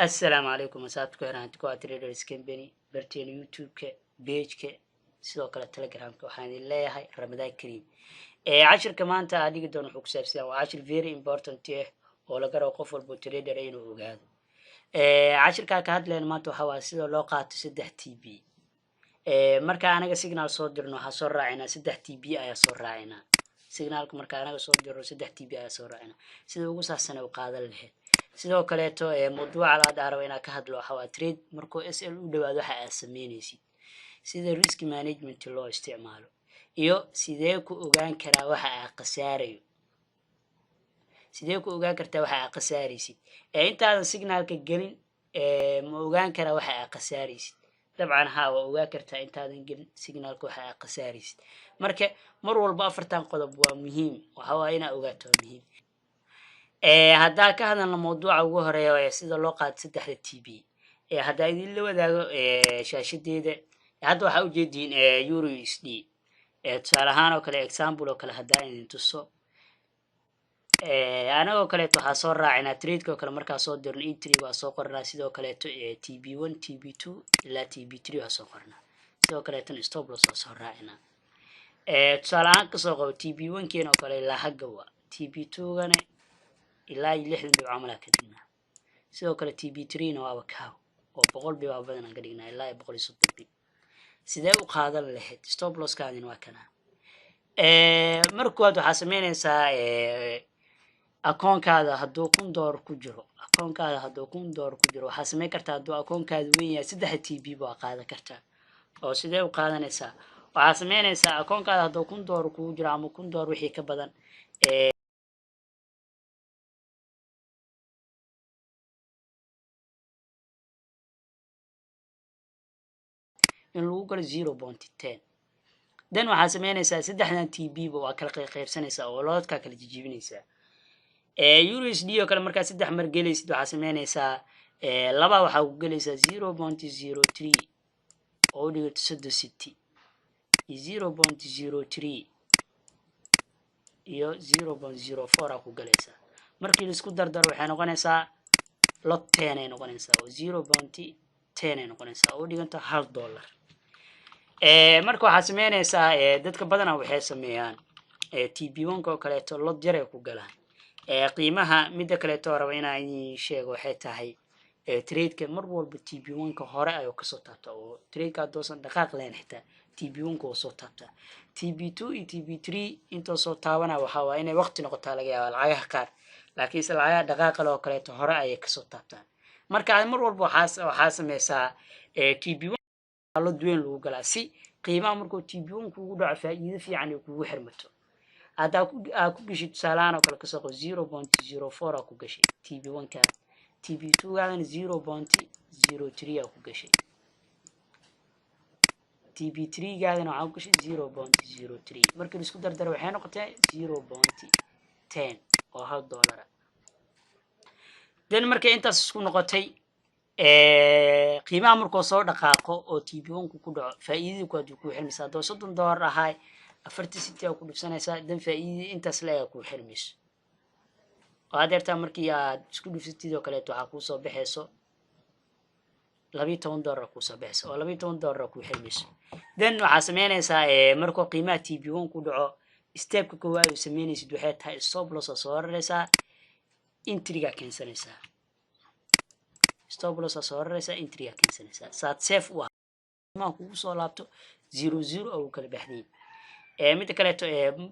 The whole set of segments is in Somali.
السلام عليكم مساعدكم هنا تكو تريدرز كمباني برتين يوتيوب ك بيج ك sidoo kale telegram ka waxaan idin leeyahay ramadaan kariim cashirka maanta aan dhigi doono wuxuu ku saabsan waa cashir very important oo laga rabo qof walba trader inuu ogaado cashirka ka hadlayna maanta waxa waa sida loo qaato 3 TB marka anaga signal soo dirno waxa soo raacina 3 TB ayaa soo raacina signalka marka anaga soo dirno 3 TB ayaa soo raacina sida ugu saxsan oo qaadan lahayd sidoo kale to mawduuca la dhaaro inaan ka hadlo waxa waa trade markuu SL u dhawaado waxa aad sameynaysid sida risk management loo isticmaalo iyo sidee ku ogaan karaa waxa aad qasaarayo sidee ku ogaan kartaa waxa aad qasaaraysid intaadan signalka gelin ma ogaan karaa waxa aad qasaaraysid dabcan ha waa ogaan kartaa intaadan gelin signalka waxa aad qasaaraysid marka mar walba afartan qodob waa muhiim waxa waa inaad ogaato muhiim hadda ka hadalna mawduuca ugu horeeya sida loo qaato 3 TB hadda idin la wadaago shaashadeeda hadda waxa u jeedin USD tusaale ahaan oo kale example oo kale hadda idin tuso anagoo kale waxa soo raacina trade ko kale marka soo dirno entry waa soo qornaa sidoo kale TB1 TB2 ilaa TB3 waa soo qornaa sidoo kale tan stop loss soo raacina tusaale ahaan ka soo qabo TB1 keen oo kale ilaa xagga waa TB2 gana ilaa 60 dhibco amala ka dhignaa sidoo kale TB3 na waa kaaw oo 100 dhibco badan aan ka dhignaa ilaa 130 sidee u qaadan lahayd stop loss kaadin waa kana markuu aad waxa sameynaysaa akoonkaada hadduu $1000 ku jiro akoonkaada hadduu $1000 ku jiro waxa sameyn kartaa hadduu akoonkaada weyn yahay 3 TB baa qaadan kartaa oo sidee u qaadanaysaa waxa sameynaysaa akoonkaada hadduu $1000 ku jiro ama $1000 wixii ka badan in lagu galo 0.10 dan waxa sameynaysaa 3 TB waa kala qaybsanaysaa oo loodka kala jijibinaysaa USD oo kale marka 3 mar gelaysid waxa sameynaysaa laba waxa ku galaysaa 0.03 oo dhigato 60 0.03 iyo 0.04 ku galaysaa markii la isku dardaro waxay noqonaysaa lot 10 ay noqonaysaa oo 0.10 ay noqonaysaa oo dhiganta $1 marka waxa sameynaysaa dadka badana waxay sameeyaan TB1 oo kale to lot jare ku galaan qiimaha mid kale to raba inaan sheego waxay tahay trade-ka mar walba TB1 ka hore ayuu ka soo taabtaa oo trade-ka doosan dhaqaaq leen xitaa TB1 ka soo taabtaa TB2 iyo TB3 inta soo taabana waxa waa inay waqti noqotaa laga yaabo lacagaha qaar laakiin se lacagaha dhaqaaq loo kale to hore ayay ka soo taabtaan marka mar walba waxa sameeysaa TB1 lo duwan lagu galaa si qiimaha markuu TB1 kugu dhaco faa'iido fiican kugu xirmato hadda ku gashay tusaalahan oo kale ka soo 0.04 ku gashay TB1 ka TB2 gaadana 0.03 ku gashay TB3 gaadana waxa ku gashay 0.03 markii la isku dardaro waxay noqotay 0.10 oo $1 dan markay intaas isku noqotay qiimaha markuu soo dhaqaaqo oo TB1 ku dhaco faa'iidada ku xirmaysaa doo $30 ahay 46 ku dhufsanaysaa dan faa'iidada intaas la ku xirmayso oo adeerta markii aad isku dhufsatid oo kale waxa ku soo baxayso $12 ku soo baxayso oo $12 ku xirmayso dan waxa sameynaysaa markuu qiimaha TB1 ku dhaco step-ka koowaad oo sameynaysid waxay tahay stop loss soo raraysaa entry-ga keensanaysaa stop loss soo raraysaa entry-ga keensanaysaa saad safe u ma kugu soo laabto 00 oo kala baxday mid kale to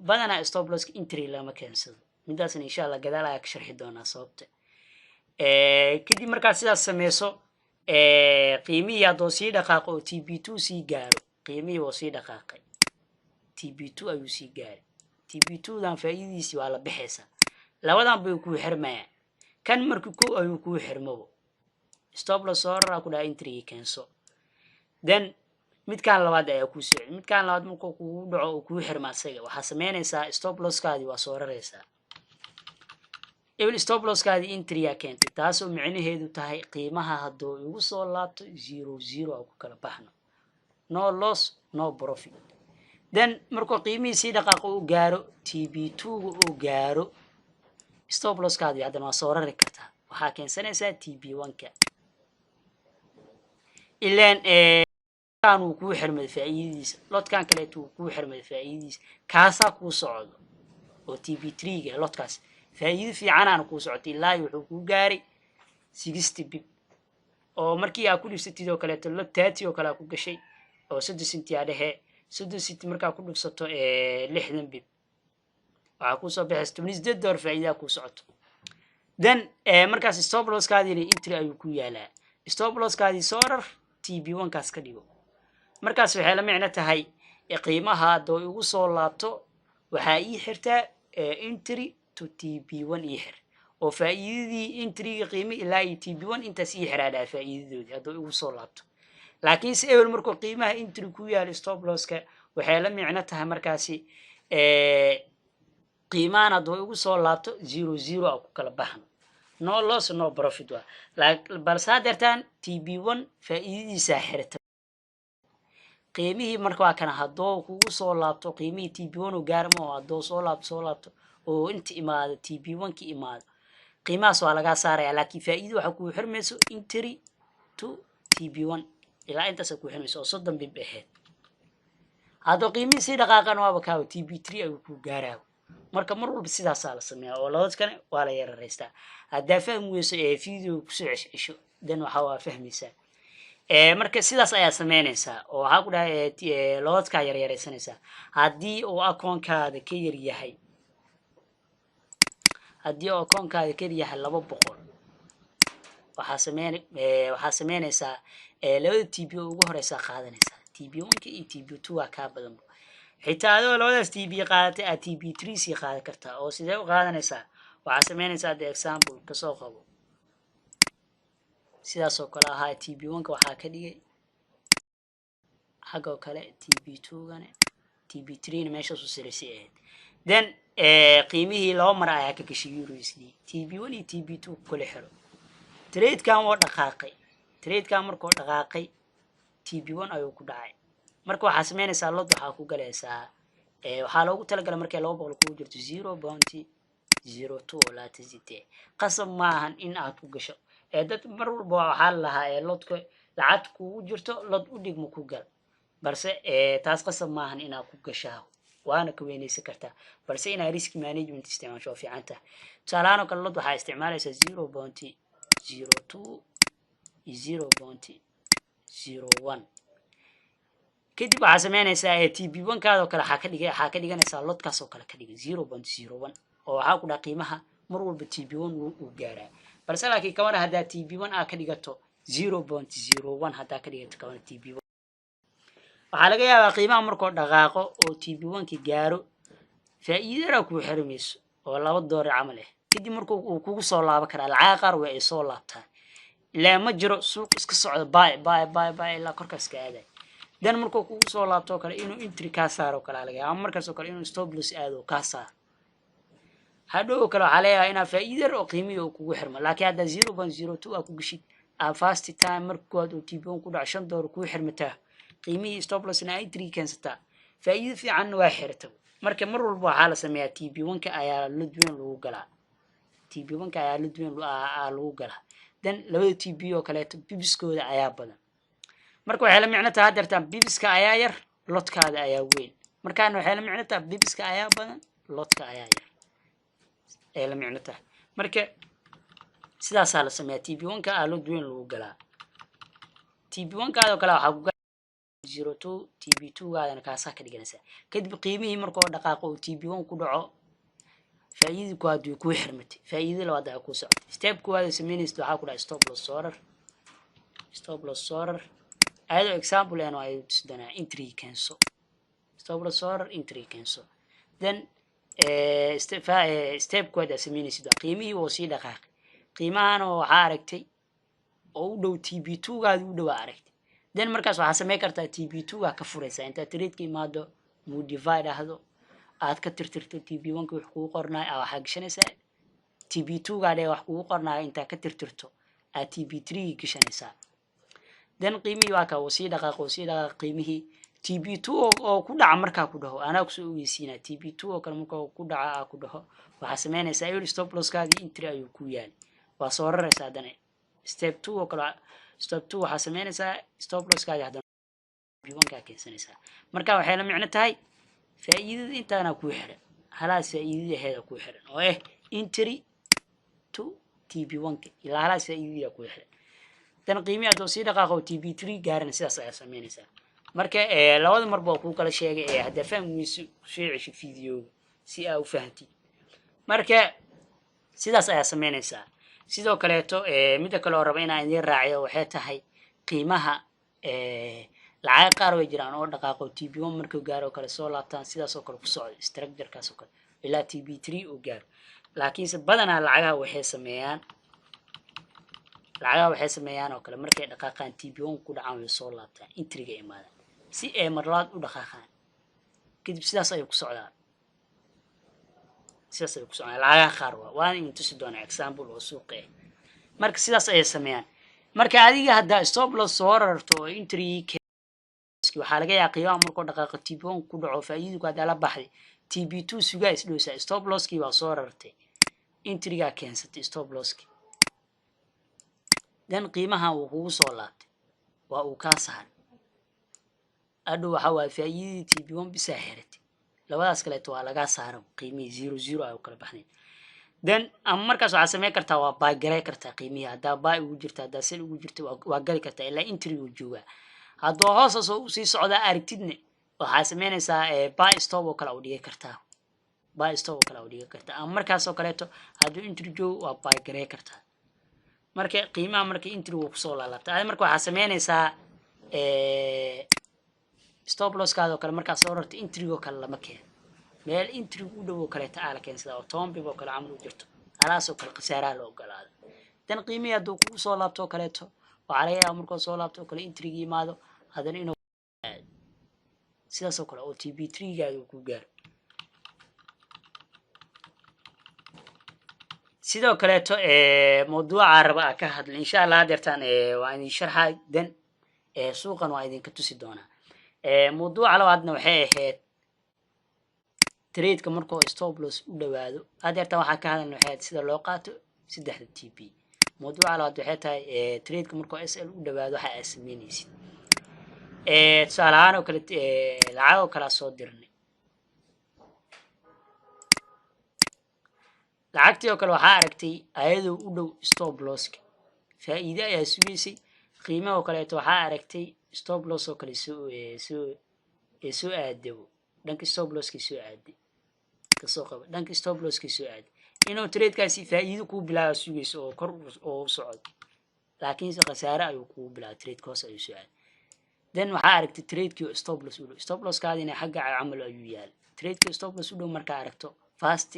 badana stop loss entry lama keensado midaasna insha Allah gadaal ayaa ka sharxi doonaa sababta kadib marka sidaas sameeyso qiimihii aad sii dhaqaaqo oo TB2 sii gaaro qiimihii oo sii dhaqaaqay TB2 ayuu sii gaaray TB2 dan faa'iidiisi waa la bixaysaa labadan bay ku xirmayaan kan markii ku ayuu ku xirmabo stop loss soo ku dhaa entry keenso then midkaan labaad ayaa ku soo midkaan labaad markuu kugu dhaco oo ku xirma asaga waxa sameynaysaa stop loss kaadi waa soo raraysaa stop loss kaadi entry keentay taasoo micnaheedu tahay qiimaha hadduu ugu soo laabto 00 oo ku kala baxno no loss no profit then markuu qiimihiisa dhaqaaqo uu gaaro TB2 uu gaaro stop loss kaadi hadana waa soo rari kartaa waxa keensanaysaa TB1 ka ilaan كان وكو حرمد فايديس لوت كان كليتو وكو حرمد فايديس كاسا كو سocdo oo TB3 ga lotkaas faa'iido fiican aan ku socotay ilaa wuxuu ku gaaray 60 bib oo markii aad ku dhifsatid oo kale to lot 30 oo kale ku gashay oo 3 senti ah dhahe 3 senti markaa ku dhifsato 60 bib waxa ku soo baxay $18 faa'iido ku socoto then markaas stop loss kaadina entry ayuu ku yaalaa stop loss kaadi soo rar TB1 kaas ka dhigo markaas waxay la micno tahay qiimaha hadoo ugu soo laabto waxa ii xirtaa entry to TB1 ii xir oo faa'iidadii entry-ga qiimo ilaa TB1 intaas ii xiraada faa'iidadoodii hadoo ugu soo laabto laakiin si ewer markuu qiimaha entry ku yaal stop loss-ka waxay la micno tahay markaasi qiimahan hadoo ugu soo laabto 00 ku kala baxan no loss no profit waa balse hadeertaan TB1 faa'iidadiisa xirta qiimihii marka waa kana hadoo kugu soo laabto qiimihii TB1 oo gaarmo oo hadoo soo laabto oo inta imaado TB1 ki imaado qiimahaas waa laga saaraya laakiin faa'iido waxa ku xirmayso entry to TB1 ilaa intaas ku xirmayso oo 30 bib aheyd hadoo qiimihii si dhaqaaqan waaba ka TB3 ay ku gaaraayo marka mar walba sidaas la sameeyaa oo labadkan waa la yareystaa hadaa fahmeyso video ku soo cesho dan waxa waa fahmaysaa marka sidaas ayaa sameynaysaa oo waxa ku dhahay loodka yareysanaysaa hadii uu akoonkaada ka yar yahay hadii uu akoonkaada ka yar yahay 200 waxa sameynaysaa labada TB ugu horeysa qaadanaysaa TB1 iyo TB2 waa ka badan xitaa adoo labadaas TB qaadatay aad TB3 si qaadan kartaa oo sidee u qaadanaysaa waxa sameynaysaa example ka soo qabo sidaas oo kale ahaa TB1 ka waxa ka dhigay xagga kale TB2 gana TB3 na meesha soo sareysay then qiimihii laba mar ayaa ka gashay USD TB1 iyo TB2 kala xiro trade kan waa dhaqaaqay trade kan markuu dhaqaaqay TB1 ayuu ku dhacay marka waxa sameynaysaa lot waxa ku galaysaa waxa loogu talagalay markay 200 ku jirto 0.02 la tizite qasab maahan in aad ku gasho dad mar walba waxa lahaa lotka lacag ku jirto lot u dhigmo ku gal balse taas qasab maahan in aad ku gashaa waana ka weynaysan kartaa balse in risk management isticmaasho fiicanta salaano kale lot waxa isticmaalaysaa 0.02 0.01 kadib waxa sameynaysaa TB1 kaado kale waxa ka dhiganaysaa lotkaas oo kale ka dhigay 0.01 oo waxa ku dhaa qiimaha mar walba TB1 uu gaaraa balse laakiin kawana hadaa TB1 ka dhigato 0.01 hadaa ka dhigato kawana TB1 waxa laga yaabaa qiimaha markuu dhaqaaqo oo TB1 ki gaaro faa'iidada ku xirmayso oo $2 camal ah kadib markuu uu kugu soo laabo kara lacag qaar way ay soo laabtaan ilaa ma jiro suuq iska socdo buy ilaa korkaas ka aaday dan markuu kugu soo laabto kale inuu entry ka saaro kala laga yaabaa markaas oo kale inuu stop loss aado ka saaro hadhow kale waxa la yaabaa inaa faa'iido oo qiimiyo kugu xirmo laakiin hada 0.02 ku gashid fast time markood oo TB1 ku dhac $5 ku xirmataa qiimihii stop loss na entry kansata faa'iido fiican waa xirto marka mar walba waxa la sameeyaa TB1 ka ayaa la duwan lagu galaa TB1 ka ayaa la duwan lagu galaa dan labada TB oo kale bibiskooda ayaa badan marka waxay la micno tahay dartan bibiska ayaa yar lotkaada ayaa weyn markaan waxay la micno tahay bibiska ayaa badan lotka ayaa yar ay la micno tahay marka sidaas la sameeyaa TB1 ka ayaa la duwan lagu galaa TB1 kaado kale waxa ku 02 TB2 gaadana ka saaka dhiganaysa kadib qiimihii markuu dhaqaaqo oo TB1 ku dhaco faa'iido ku aad ku xirmatay faa'iido labaad ay ku socotay step ku aad sameynaysto waxa ku dhaca stop loss order ayado example aan ay tusdana entry cancel stop loss order entry cancel then step ku aad sameynaysto qiimihii oo si dhaqaaq qiimahan waxa aragtay oo u dhow TB2 gaad u dhow aragtay then markaas waxa sameey kartaa TB2 waa ka furaysaa inta trade ka imaado mu divide ahdo aad ka tirtirto TB1 ka wax ku qornaa waxa gashanaysaa TB2 gaade wax ku qornaa inta ka tirtirto aad TB3 gashanaysaa then qiimihii waa ka sii dhaqaaqo qiimihii TB2 oo ku dhaca marka ku dhaho ana ku soo ogeysiina TB2 oo kale marka ku dhaca ku dhaho waxa sameynaysaa stop loss kaadi entry ayuu ku yaal waa soo raraysaa dana step 2 oo kale stop 2 waxaa sameynaysaa stop losskaaga haddana TB1 kaa keensanaysaa marka waxay la micno tahay faa'iidada intaana ku xiran halaas faa'iidada heeda ku xiran oo entry to TB1 ilaa halaas faa'iidada ku xiran dan qiimihi hadduu sii dhaqaaqo TB3 gaarana sidaas ayaa sameynaysaa marka labada marba ku kala sheegay hadda fahmiyay soo cesho video si aa u fahanti marka sidaas ayaa sameynaysaa sidoo kaleeto midda kale oo raba inaan idin raaciyo waxay tahay qiimaha lacag qaar way jiraan oo dhaqaaqo TB1 markuu gaaro kale soo laabtaan sidaas oo kale ku socdo structure-kaas oo kale ilaa TB3 uu gaaro laakiinse badanaa lacagaha waxay sameeyaan oo kale markay dhaqaaqaan TB1 ku dhacaan way soo laabtaan intriga imaadaan si ay marlaad u dhaqaaqaan kadib sidaas ay ku socdaan lacagaha qaar waan in tusi doona example oo suuq marka sidaas ay sameeyaan marka adiga hadda stop loss soo rarto oo entry waxaa laga yaabaa qiimaha markuu dhaqaaqo TB1 ku dhaco faa'iidadu hadda la baxday TB2 sugaa isdhowsa stop losskii waa soo rartay entry-ga keensatay stop losski dan qiimaha uu kugu soo laabtay waa uu kaa saaray adhow waxa waa faa'iidadii TB1 bisa xiratay labadaas kaleeto waa laga saaray qiimihii 0 ay u kala baxneen dan ama markaas waxaa sameyn kartaa waa buy garay kartaa qiimihii haddaa buy ugu jirta haddaa sell ugu jirta waa gali kartaa ilaa entry uu joogaa hadduu hoos u sii socdaa aragtidne waxaa sameynaysaa buy stop oo kale u dhigi kartaa ama markaas oo kaleeto hadduu entry joogo waa buy garay kartaa marka qiimaha marka entry uu kusoo laalaabta adi marka waxaa sameynaysaa stop losskaada oo kale markaas soo rarta entry oo kale lama keeno meel entry u dhow oo kaleeto aa la keensada oo 10 bib oo kale camal u jirto halaas oo kale khasaaraa la ogolaado dan qiimihii hadduu kugu soo laabto oo kaleeto waxaa laga yaabaa markuu soo laabto oo kale entry-gii imaado haddana inuu sidaas oo kale oo TB3-gaaga ku gaaro sidoo kaleeto mawduuca raba ka hadla insha Allah hadeertaan waa idin sharxay dan suuqan waa idinka tusi doonaa mawduuca labaadna waxay ahayd trade-ka markuu stop loss u dhawaado hadeertaan waxaa ka hadalna waxay ahayd sida loo qaato 3 TB mawduuca labaad waxay tahay trade-ka markuu SL u dhawaado waxa ay sameynaysid tusaale ahaan oo kale lacag oo kala soo dirnay lacagtii oo kale waxaa aragtay ayadoo u dhow stop losska faa'iido ayaa sugaysay qiimaha oo kaleeto waxaa aragtay stop loss oo kale soo aadayo dhanka stop losskii soo aaday kasoo qabo dhanka stop losskii soo aaday inuu trade-kaasi faa'iido ku bilaabo sugayso oo kor oo socdo laakiinse khasaare ayuu kugu bilaabo trade-ka hoos ayuu soo aaday then waxaa aragtay trade-kii stop loss u dhow stop losskaadina xagga camal ayuu yaal trade-kii stop loss u dhow markaa aragto fast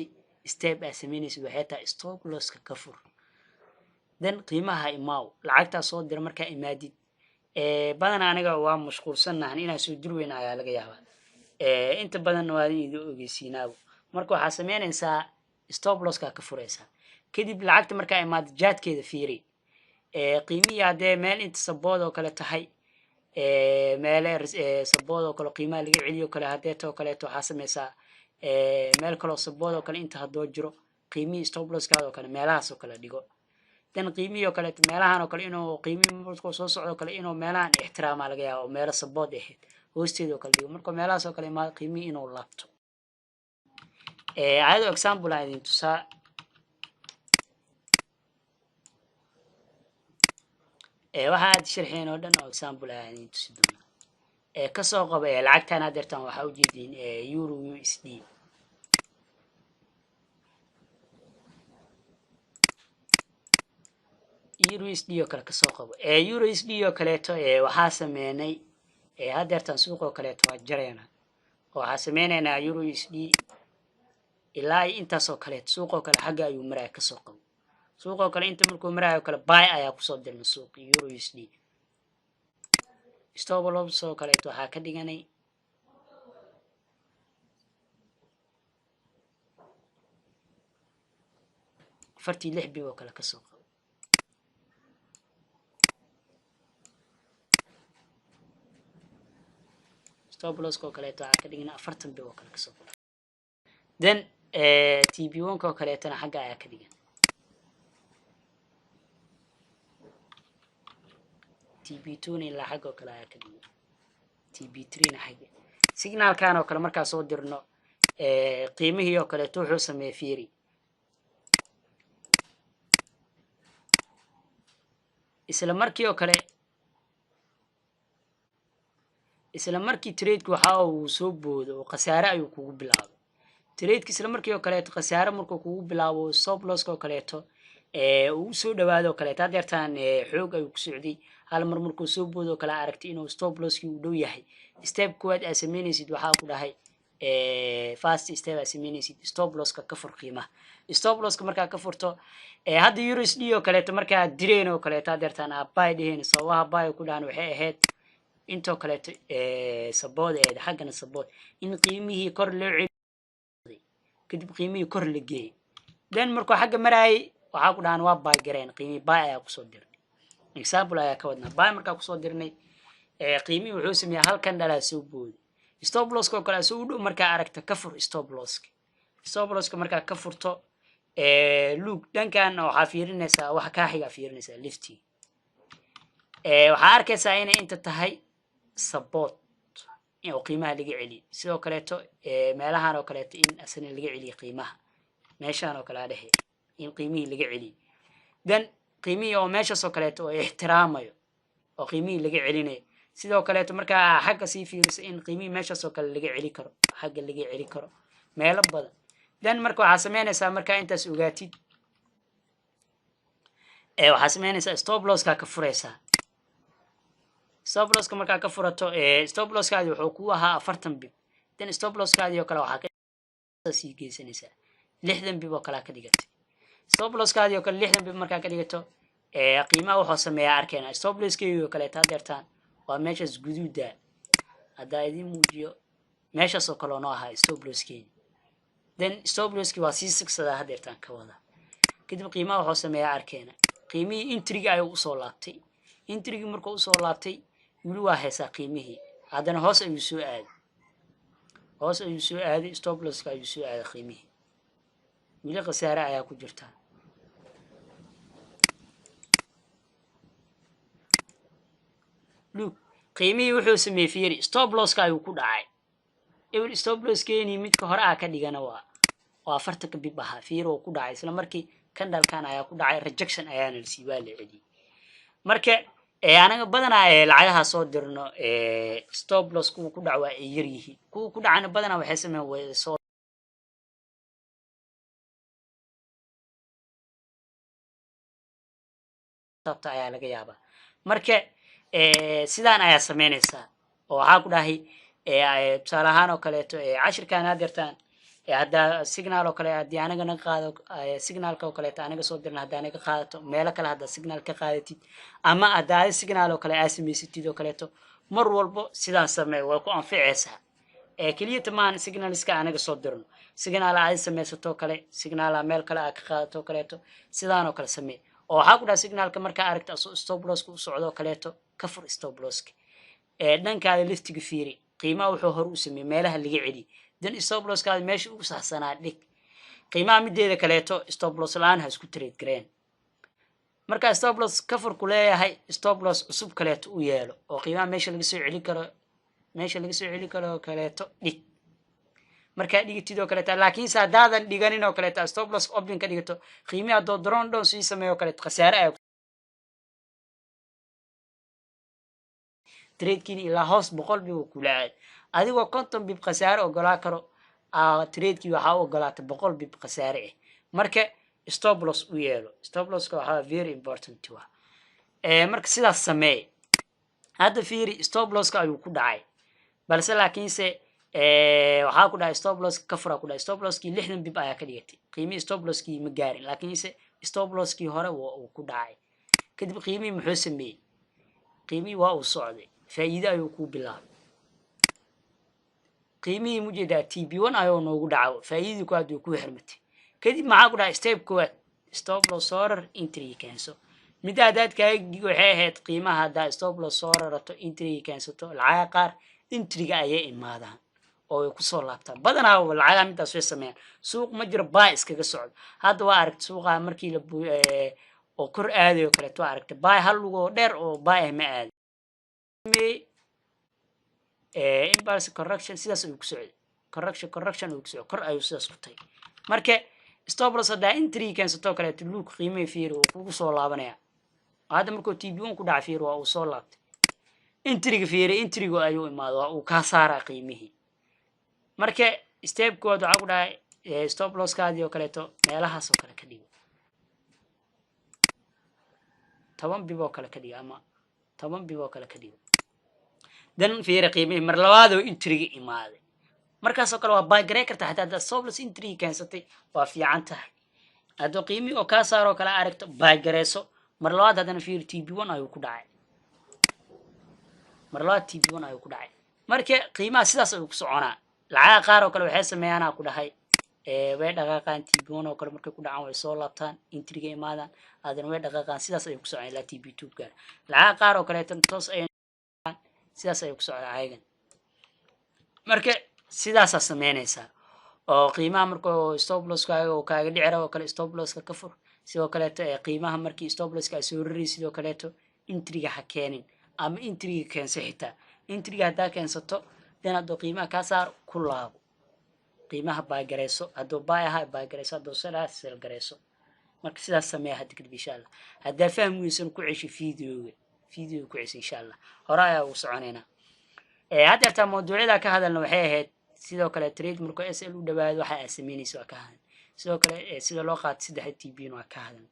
step aa sameynaysid waxay tahay stop losska ka fur then qiimaha imaaw lacagtaa soo dira markaa imaadid badan aniga waa mashquulsannahan inaan soo dirweyna ayaa laga yaabaa inta badan waa idin ogeysiinaabo marka waxaa sameynaysaa stop losska ka furaysaa kadib lacagta markaa imaadid jaadkeeda fiiri qiimihii haddee meel inta sabood oo kale tahay meele sabood oo kale qiimaha laga celiyo kale haddee too kaleeto waxaa sameysaa meel kaloo sabood oo kale inta haddoo jiro qiimihii stop losskaada oo kale meelahaas oo kale dhigo dan qiimihii oo kaleeto meelahan oo kale inuu qiimihii markuu soo socdo kale inuu meelahan ixtiraamaa laga yaabo oo meelo sabood ahayd hoosteeda oo kale dhigo marka meelahaas oo kale imaado qiimihii inuu laabto ayadoo example aan idin tusaa waxaad sharxeen oo dhan oo example aan idin tusi doonaa kasoo qabo lacagtaan hadeertaan waxaa ujeediin euro USD euro USD oo kale kasoo qabo euro USD oo kaleeto waxaa sameynay hadeertaan suuq oo kaleeto waa jareena waxaa sameynaynaa euro USD ilaa intaas oo kaleeto suuq oo kale xagga ayuu maraya kasoo qabo suuq oo kale inta markuu marayo kale buy ayaa kusoo dirnay suuq euro USD stop loss oo kaleeto waxaa ka dhiganay 46 bib oo kale kasoo qabo stop loss oo kaleeto waxaa ka dhiganay 40 bib oo kale kasoo qabo then TB1 oo kaleetana xagga ayaa ka dhigan TB2 ilaa xagga oo kale ayaa ka dhigo TB3 na xagga signalkan oo kale markaa soo dirno qiimihii oo kaleeto wuxuu sameeyay fiiri isla markii oo kale isla markii trade-ku waxa uu soo boodo oo khasaare ayuu kugu bilaabo trade-ka isla markii oo kaleeto khasaare markuu kugu bilaabo stop loss oo kaleeto uu soo dhawaado oo kaleeto hadeertaan xoog ayuu ku socday hal mar markuu soo boodo oo kale aragtay inuu stop loss-kii uu dhow yahay step koowaad aad sameynaysid waxaa ku dhahay fast step aad sameynaysid stop loss-ka ka fur qiimaha stop loss-ka markaa ka furto hadda USD oo kaleeto markaa direen oo kaleeto hadeertaan buy dheheen sababaha buy ku dhahan waxay ahayd intoo kaleeto support xaggana support in qiimihii kor loo celiyo kadib qiimihii kor la geeyay then markuu xagga maraayay waxaa ku dhahan waa buy gareen qiimihii buy ayaa kusoo dirnay example ayaa ka wadnaa buy markaa kusoo dirnay qiimihii wuxuu sameeyay halkan dhalaa soo booday stop loss oo kale asoo u dhow markaa aragta ka fur stop loss-ka markaa ka furto look dhankan waxaa fiirinaysaa waxa kaa xigaa fiirinaysaa lifty waxaa arkaysaa inay inta tahay support oo qiimaha laga celiyo sidoo kaleeto meelahan oo kaleeto in asana laga celiyo qiimaha meeshaan oo kale dhexe in qiimihii laga celiyo then qiimihii oo meeshaas oo kaleeto oo ixtiraamayo oo qiimihii laga celinayo sidoo kaleeto markaa xagga sii fiiriso in qiimihii meeshaas oo kale laga celi karo xagga laga celi karo meelo badan then marka waxaa sameynaysaa markaa intaas ogaatid waxaa sameynaysaa stop loss-ka ka furaysaa stop loss-ka markaa ka furato stop loss-kaadi wuxuu ku ahaa 40 bib then stop loss-kaadi oo kale waxaa ka sii geysanaysaa 60 bib oo kale ka dhigatay stop loss-kaadi oo kale 60 bib markaa ka dhigato qiimaha wuxuu sameeyaa arkayna stop loss-keeyo kale taadeertaan waa meeshaas guduuda hadda idin muujiyo meeshaas oo kale noo ahaa stop loss-keeyo then stop loss-kii waa sii sigsadaa hadeertaan ka wada kadib qiimaha wuxuu sameeyaa arkayna qiimihii intriga ayuu usoo laabtay intrigii markuu usoo laabtay weli waa haysaa qiimihii haddana hoos ayuu soo aaday stop loss-ka ayuu soo aaday qiimihii weli khasaare ayaa ku jirta look qiimihii wuxuu sameeyey fiiri stop loss-ka ayuu ku dhacay ewl stop loss-keenii midka hore ka dhigana waa 40 bib ahaa fiiri oo ku dhacay isla markii candle-kan ayaa ku dhacay rejection ayaana la sii waa la celiyay marka anaga badanaa lacagaha soo dirno stop loss kuwa ku dhac waa ay yar yihiin kuwa ku dhacana badanaa waxay sameeyaan way soo sabta ayaa laga yaabaa marka sidaan ayaa sameynaysaa oo waxaa ku dhahay tusaale ahaan oo kaleeto cashirkaan hadeertaan hadda signal oo kale haddii anaga naga qaado signalka oo kaleeto anaga soo dirna haddaa naga qaadato meelo kale haddaa signal ka qaadatid ama haddaadi signal oo kale aa samaysatid oo kaleeto mar walbo sidaan sameey way ku anficaysaa keliya tamaan signalska anaga soo dirno signal aad samaysatoo kale signal meel kale aad ka qaadato kaleeto sidaan oo kale samee oo waxaa ku dhaha signalka markaa aragta stop loss-ka u socdo kaleeto ka fur stop loss-ka dhankaada liftiga fiiri qiimaha wuxuu hore u sameeyey meelaha laga celiy then stop loss-kaadi meesha ugu saxsanaa dhig qiimaha mideeda kaleeto stop loss la-aan ha isku trade gareen markaa stop loss ka fur ku leeyahay stop loss cusub kaleeto u yeelo oo qiimaha meesha laga soo celi karo kaleeto dhig markaa dhigatid oo kaleeto laakiinse haddaadan dhiganin oo kaleeto stop loss open ka dhigato qiimihi haddoo drone down sii sameeyo kaleeto khasaare ayaa trade-kiina ilaa hoos 100 bib kula aad adigoo 50 bib khasaare ogolaa karo trade-kii waxaa u ogolaatay 100 bib khasaare marka stop loss u yeelo stop loss-ka waxaa very important waa marka sidaas sameey hadda fiiri stop loss-ka ayuu ku dhacay balse laakiinse waxaa ku dhahay stop loss ka fura ku dhahay stop loss-kii 60 bib ayaa ka dhigatay qiimihii stop loss-kii ma gaarin laakiinse stop loss-kii hore uu ku dhacay kadib qiimihii muxuu sameeyey qiimihii waa uu socday faa'iido ayuu ku bilaabay qiimihii mujeedaa TB1 ayuu noogu dhaco faa'iidadu ku aad ku xirmatay kadib maxaa ku dhahay step koowaad stop loss order entry keenso midda hadaad kaaga waxay ahayd qiimaha haddaa stop loss order-ato entry keensato lacaga qaar entry-ga ayay imaadaan oo ay kusoo laabtaan badanaa lacagaha midaas way sameeyaan suuq ma jiro buy iskaga socdo hadda waa aragta suuqa markii la oo kor aadayo kaleeto waa aragta buy hal lugoo dheer oo buy ma aado impulse correction sidaas ayuu ku socday correction uu ku socday kor ayuu sidaas ku tay marka stop loss hadaa entry keensato kaleeto luug qiimay fiir uu kugu soo laabanaya hadda markuu TB1 ku dhaca fiir waa uu soo laabtay entryga fiir entrygu ayuu imaado waa uu ka saaraa qiimihii marka step kood waxa ku dhahay stop loss kaadi oo kaleeto meelahaas oo kale ka dhigo 10 bibo kale ka dhigo ama 10 bibo kale ka dhigo dan fiir qiimihii mar labaad oo entryga imaaday markaas oo kale waa buy gareey kartaa hadaa stop loss entry keensatay waa fiican tahay hadoo qiimihii oo ka saaro kala aragto buy gareeyso mar labaad hadana fiir TB1 ayuu ku dhacay mar labaad TB1 ayuu ku dhacay marka qiimaha sidaas ayuu ku soconaa lacag qaar oo kale waxay sameeyaan ku dhahay way dhaqaaqaan TB1 oo kale markay ku dhacaan way soo laabtaan entryga imaadaan hadana way dhaqaaqaan sidaas ayuu ku soconaa ilaa TB2 gaar lacag qaar oo kale toos ay sidaas ayuu ku soconaa ayagan marka sidaas sameynaysa oo qiimaha markuu stop loss kaaga oo kaaga dhicira oo kale stop loss ka fur sidoo kale qiimaha markii stop loss ka soo riri sidoo kale entryga ha keenin ama entryga keenso xitaa entryga hadaa keensato dan hadoo qiimaha ka saar ku laabo qiimaha buy gareeyso hadoo buy aha buy gareeyso hadoo sell gareeyso marka sidaas sameeya hadda kadib insha Allah hadaa fahmaysan ku ceshi video ku ceshi insha Allah hore ayaa u soconeena hadda ta mawduucyada ka hadalna waxay ahayd sidoo kale trade markuu SL u dhawaado waxa ay sameynayso ka hadal sidoo kale sida loo qaato 3 TB waa ka hadal